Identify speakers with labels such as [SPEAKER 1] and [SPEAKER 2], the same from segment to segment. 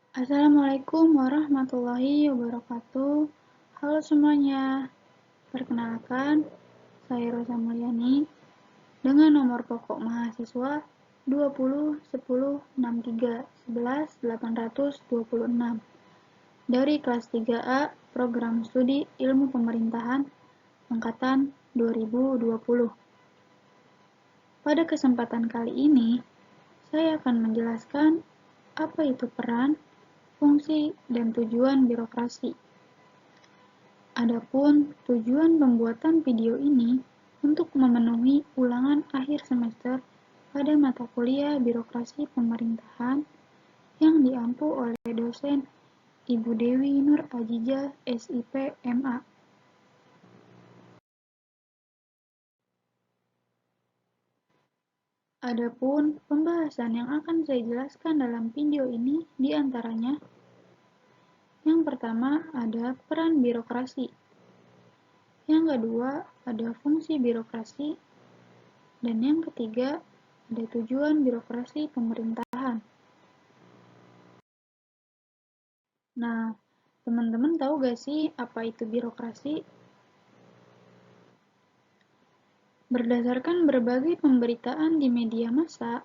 [SPEAKER 1] Assalamualaikum warahmatullahi wabarakatuh. Halo semuanya, perkenalkan, saya Rosa Mulyani dengan nomor pokok mahasiswa 20 10 63 11 826 dari kelas 3A Program Studi Ilmu Pemerintahan Angkatan 2020. Pada kesempatan kali ini, saya akan menjelaskan apa itu peran, fungsi, dan tujuan birokrasi. Adapun tujuan pembuatan video ini untuk memenuhi ulangan akhir semester pada mata kuliah Birokrasi Pemerintahan yang diampu oleh dosen Ibu Dewi Nur Ajijah, SIP, MA. Adapun pembahasan yang akan saya jelaskan dalam video ini diantaranya: yang pertama ada peran birokrasi, yang kedua ada fungsi birokrasi, dan yang ketiga ada tujuan birokrasi pemerintahan. Nah, teman-teman tahu gak sih apa itu birokrasi? Berdasarkan berbagai pemberitaan di media massa,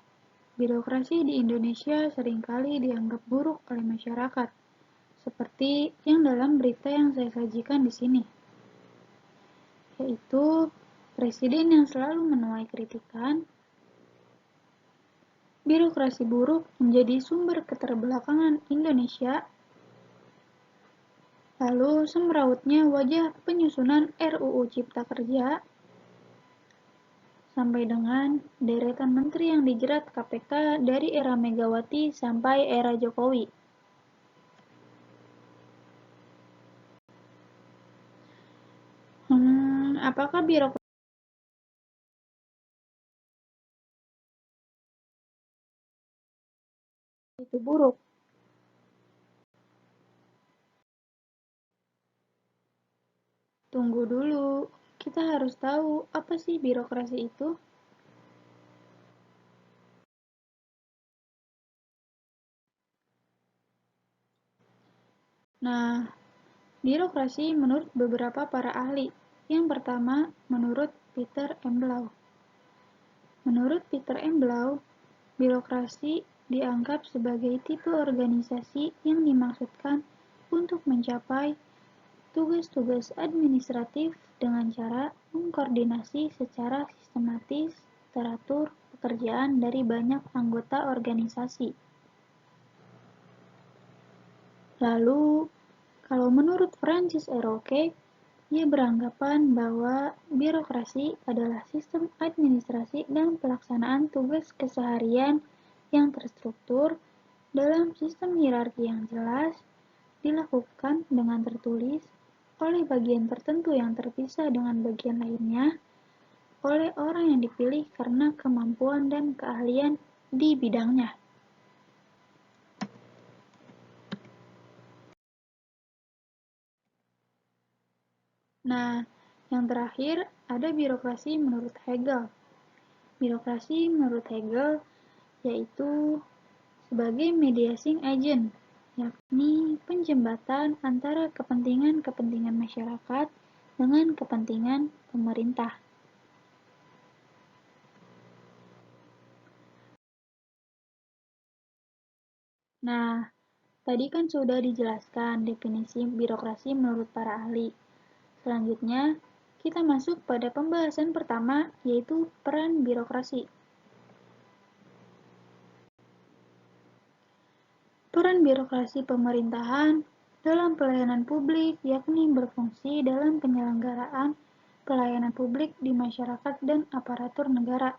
[SPEAKER 1] birokrasi di Indonesia seringkali dianggap buruk oleh masyarakat, seperti yang dalam berita yang saya sajikan di sini, yaitu presiden yang selalu menuai kritikan, birokrasi buruk menjadi sumber keterbelakangan Indonesia, lalu semerautnya wajah penyusunan RUU Cipta Kerja, sampai dengan deretan menteri yang dijerat KPK dari era Megawati sampai era Jokowi. Apakah birokrasi itu buruk? Tunggu dulu, kita harus tahu apa sih birokrasi itu. Nah, birokrasi menurut beberapa para ahli. Yang pertama, menurut Peter M. Blau. Menurut Peter M. Blau, birokrasi dianggap sebagai tipe organisasi yang dimaksudkan untuk mencapai tugas-tugas administratif dengan cara mengkoordinasi secara sistematis, teratur pekerjaan dari banyak anggota organisasi. Lalu, kalau menurut Francis Roque, ia beranggapan bahwa birokrasi adalah sistem administrasi dan pelaksanaan tugas keseharian yang terstruktur dalam sistem hierarki yang jelas, dilakukan dengan tertulis oleh bagian tertentu yang terpisah dengan bagian lainnya, oleh orang yang dipilih karena kemampuan dan keahlian di bidangnya. Nah, yang terakhir ada birokrasi menurut Hegel. Birokrasi menurut Hegel yaitu sebagai mediating agent, yakni penjembatan antara kepentingan-kepentingan masyarakat dengan kepentingan pemerintah. Nah, tadi kan sudah dijelaskan definisi birokrasi menurut para ahli. Selanjutnya, kita masuk pada pembahasan pertama, yaitu peran birokrasi. Peran birokrasi pemerintahan dalam pelayanan publik yakni berfungsi dalam penyelenggaraan pelayanan publik di masyarakat dan aparatur negara.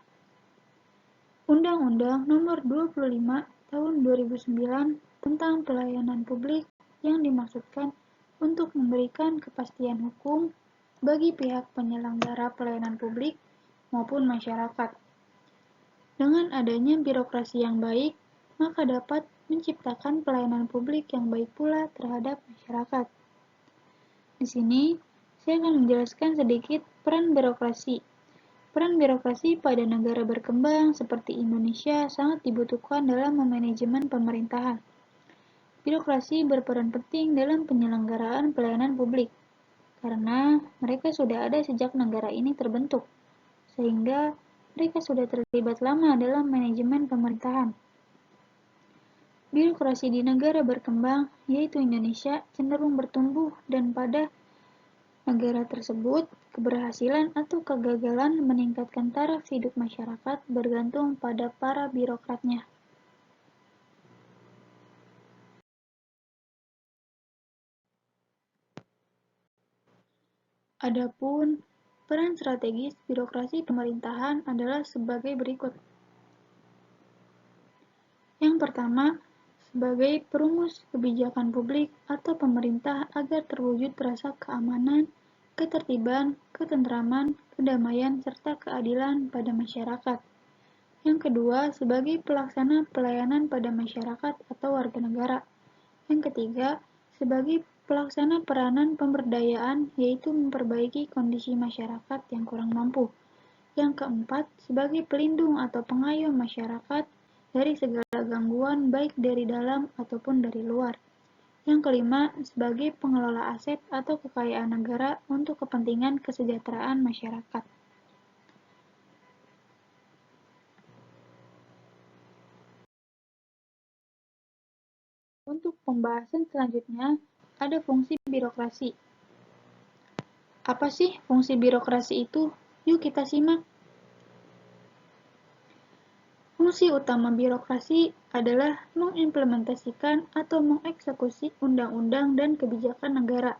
[SPEAKER 1] Undang-Undang Nomor 25 Tahun 2009 tentang pelayanan publik yang dimaksudkan untuk memberikan kepastian hukum bagi pihak penyelenggara pelayanan publik maupun masyarakat. Dengan adanya birokrasi yang baik, maka dapat menciptakan pelayanan publik yang baik pula terhadap masyarakat. Di sini, saya akan menjelaskan sedikit peran birokrasi. Peran birokrasi pada negara berkembang seperti Indonesia sangat dibutuhkan dalam manajemen pemerintahan. Birokrasi berperan penting dalam penyelenggaraan pelayanan publik, karena mereka sudah ada sejak negara ini terbentuk, sehingga mereka sudah terlibat lama dalam manajemen pemerintahan. Birokrasi di negara berkembang, yaitu Indonesia, cenderung bertumbuh dan pada negara tersebut, keberhasilan atau kegagalan meningkatkan taraf hidup masyarakat bergantung pada para birokratnya. Adapun peran strategis birokrasi pemerintahan adalah sebagai berikut. Yang pertama, sebagai perumus kebijakan publik atau pemerintah agar terwujud rasa keamanan, ketertiban, ketentraman, kedamaian, serta keadilan pada masyarakat. Yang kedua, sebagai pelaksana pelayanan pada masyarakat atau warga negara. Yang ketiga, sebagai pelaksana peranan pemberdayaan, yaitu memperbaiki kondisi masyarakat yang kurang mampu. Yang keempat, sebagai pelindung atau pengayom masyarakat dari segala gangguan baik dari dalam ataupun dari luar. Yang kelima, sebagai pengelola aset atau kekayaan negara untuk kepentingan kesejahteraan masyarakat. Untuk pembahasan selanjutnya, ada fungsi birokrasi. Apa sih fungsi birokrasi itu? Yuk kita simak. Fungsi utama birokrasi adalah mengimplementasikan atau mengeksekusi undang-undang dan kebijakan negara.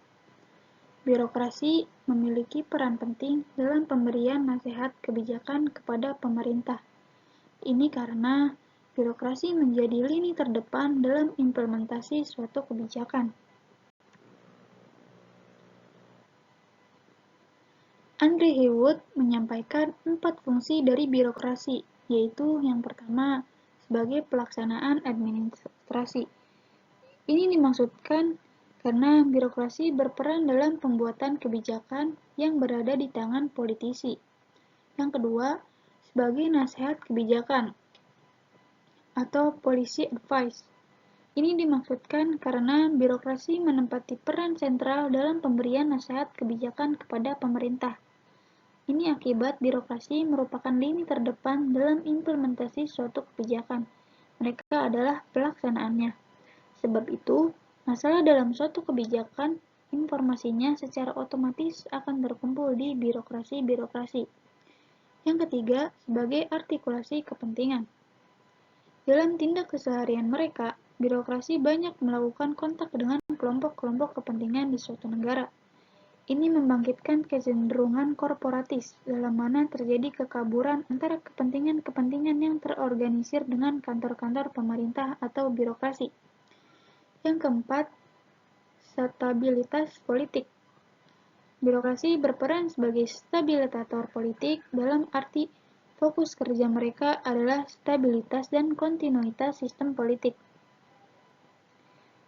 [SPEAKER 1] Birokrasi memiliki peran penting dalam pemberian nasihat kebijakan kepada pemerintah. Ini karena birokrasi menjadi lini terdepan dalam implementasi suatu kebijakan. Andre Hewitt menyampaikan 4 fungsi dari birokrasi, yaitu yang pertama, sebagai pelaksanaan administrasi. Ini dimaksudkan karena birokrasi berperan dalam pembuatan kebijakan yang berada di tangan politisi. Yang kedua, sebagai nasihat kebijakan atau policy advice. Ini dimaksudkan karena birokrasi menempati peran sentral dalam pemberian nasihat kebijakan kepada pemerintah. Ini akibat birokrasi merupakan lini terdepan dalam implementasi suatu kebijakan. Mereka adalah pelaksanaannya. Sebab itu, masalah dalam suatu kebijakan, informasinya secara otomatis akan terkumpul di birokrasi-birokrasi. Yang ketiga, sebagai artikulasi kepentingan. Dalam tindak keseharian mereka, birokrasi banyak melakukan kontak dengan kelompok-kelompok kepentingan di suatu negara. Ini membangkitkan kecenderungan korporatis, dalam mana terjadi kekaburan antara kepentingan-kepentingan yang terorganisir dengan kantor-kantor pemerintah atau birokrasi. Yang keempat, stabilitas politik. Birokrasi berperan sebagai stabilisator politik dalam arti fokus kerja mereka adalah stabilitas dan kontinuitas sistem politik.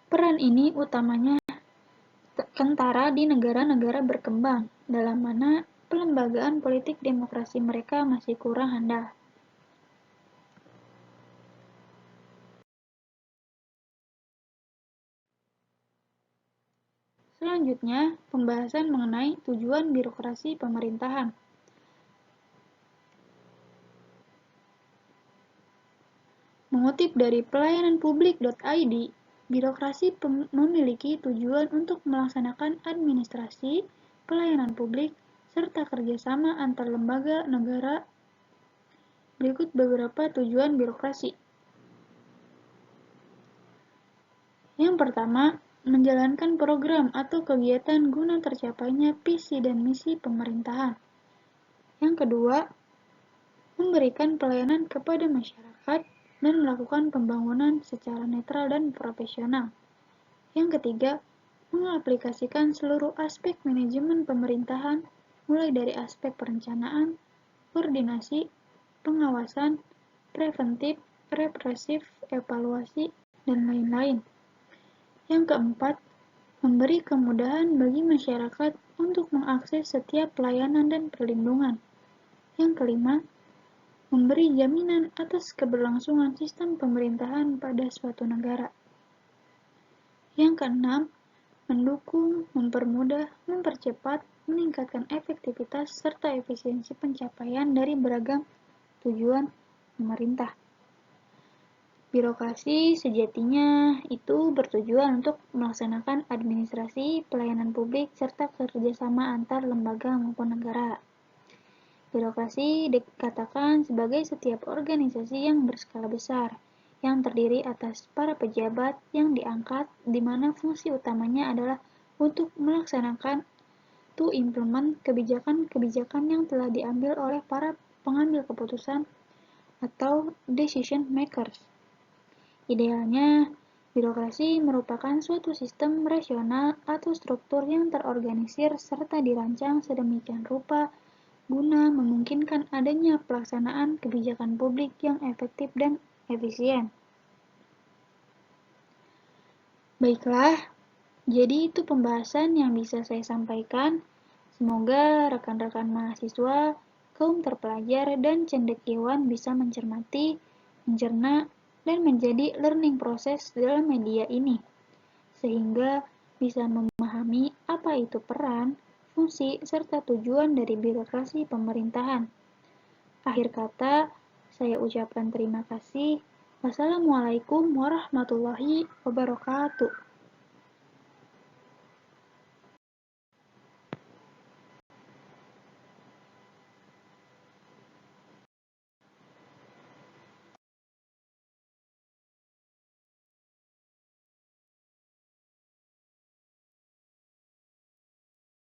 [SPEAKER 1] Peran ini utamanya kentara di negara-negara berkembang, dalam mana pelembagaan politik demokrasi mereka masih kurang handal. Selanjutnya, pembahasan mengenai tujuan birokrasi pemerintahan. Mengutip dari pelayananpublik.id, birokrasi memiliki tujuan untuk melaksanakan administrasi, pelayanan publik, serta kerjasama antar lembaga negara. Berikut beberapa tujuan birokrasi. Yang pertama, menjalankan program atau kegiatan guna tercapainya visi dan misi pemerintahan. Yang kedua, memberikan pelayanan kepada masyarakat dan melakukan pembangunan secara netral dan profesional. Yang ketiga, mengaplikasikan seluruh aspek manajemen pemerintahan, mulai dari aspek perencanaan, koordinasi, pengawasan, preventif, represif, evaluasi, dan lain-lain. Yang keempat, memberi kemudahan bagi masyarakat untuk mengakses setiap pelayanan dan perlindungan. Yang kelima, memberi jaminan atas keberlangsungan sistem pemerintahan pada suatu negara. Yang keenam, mendukung, mempermudah, mempercepat, meningkatkan efektivitas serta efisiensi pencapaian dari beragam tujuan pemerintah. Birokrasi sejatinya itu bertujuan untuk melaksanakan administrasi, pelayanan publik, serta kerjasama antar lembaga maupun negara. Birokrasi dikatakan sebagai setiap organisasi yang berskala besar, yang terdiri atas para pejabat yang diangkat, di mana fungsi utamanya adalah untuk melaksanakan to implement kebijakan-kebijakan yang telah diambil oleh para pengambil keputusan atau decision makers. Idealnya, birokrasi merupakan suatu sistem rasional atau struktur yang terorganisir serta dirancang sedemikian rupa guna memungkinkan adanya pelaksanaan kebijakan publik yang efektif dan efisien. Baiklah, jadi itu pembahasan yang bisa saya sampaikan. Semoga rekan-rekan mahasiswa, kaum terpelajar, dan cendekiawan bisa mencermati, mencerna, dan menjadi learning proses dalam media ini, sehingga bisa memahami apa itu peran, fungsi, serta tujuan dari birokrasi pemerintahan. Akhir kata, saya ucapkan terima kasih. Wassalamualaikum warahmatullahi wabarakatuh.